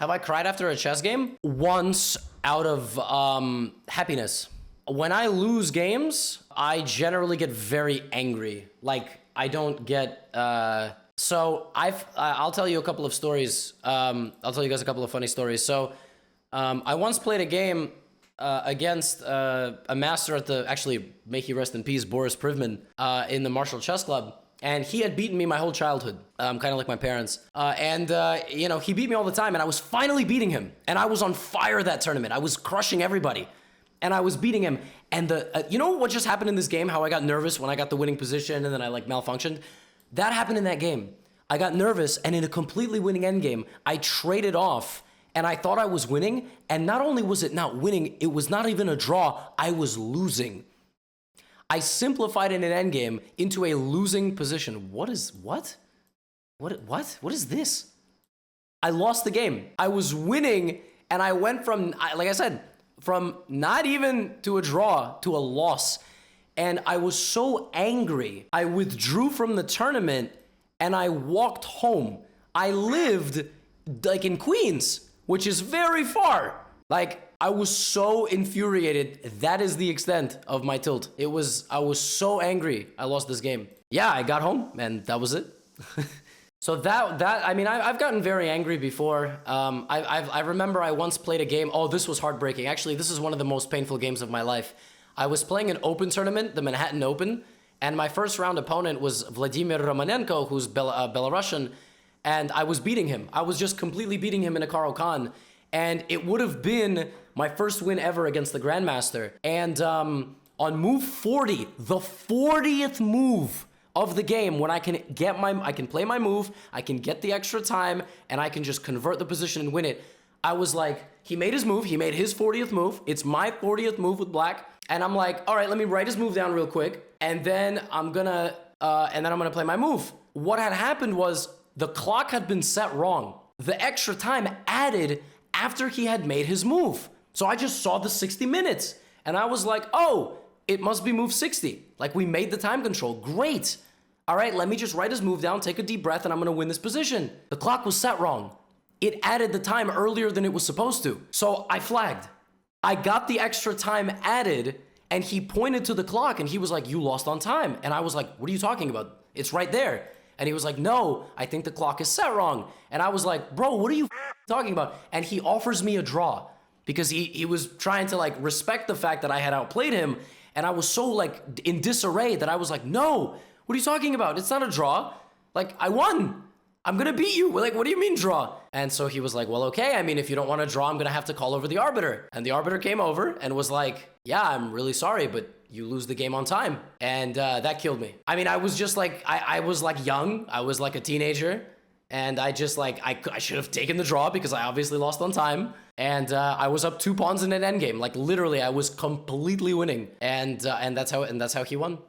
Have I cried after a chess game? Once, out of happiness. When I lose games, I generally get very angry. Like, I don't get... So I'll tell you a couple of stories. I'll tell you guys a couple of funny stories. So I once played a game against a master at the, actually, may he rest in peace, Boris Privman, in the Marshall Chess Club. And he had beaten me my whole childhood, kind of like my parents. You know, he beat me all the time, and I was finally beating him. And I was on fire that tournament. I was crushing everybody. And I was beating him. And you know what just happened in this game? How I got nervous when I got the winning position and then I like malfunctioned? That happened in that game. I got nervous, and in a completely winning endgame, I traded off, and I thought I was winning, and not only was it not winning, it was not even a draw, I was losing. I simplified in an endgame into a losing position. What is this? I lost the game. I was winning, and I went from, like I said, from not even to a draw to a loss. And I was so angry, I withdrew from the tournament and I walked home. I lived like in Queens, which is very far. Like, I was so infuriated. That is the extent of my tilt. I was so angry I lost this game. Yeah, I got home and that was it. So I mean, I've gotten very angry before. I remember I once played a game. Oh, this was heartbreaking. Actually, this is one of the most painful games of my life. I was playing an open tournament, the Manhattan Open, and my first round opponent was Vladimir Romanenko, who's Belarusian, and I was beating him. I was just completely beating him in a Karo Khan, and it would have been my first win ever against the Grandmaster. And on move 40, the 40th move of the game, when I can play my move, I can get the extra time, and I can just convert the position and win it. I was like, he made his move, he made his 40th move, it's my 40th move with black, and I'm like, all right, let me write his move down real quick, and then I'm gonna play my move. What had happened was the clock had been set wrong. The extra time added after he had made his move. So I just saw the 60 minutes, and I was like, oh, it must be move 60. Like, we made the time control, great. All right, let me just write his move down, take a deep breath, and I'm gonna win this position. The clock was set wrong. It added the time earlier than it was supposed to. So I flagged. I got the extra time added, and he pointed to the clock, and he was like, you lost on time. And I was like, what are you talking about? It's right there. And he was like, no, I think the clock is set wrong. And I was like, bro, what are you talking about? And he offers me a draw because he was trying to like respect the fact that I had outplayed him. And I was so like in disarray that I was like, no, what are you talking about? It's not a draw. Like, I won. I'm gonna beat you. Like, what do you mean draw? And so he was like, well, okay. I mean, if you don't want to draw, I'm gonna have to call over the arbiter. And the arbiter came over and was like, yeah, I'm really sorry, but you lose the game on time. And that killed me. I mean, I was just like, I was like young. I was like a teenager. And I just like, I should have taken the draw because I obviously lost on time. And I was up 2 pawns in an endgame. Like literally, I was completely winning. And that's how he won.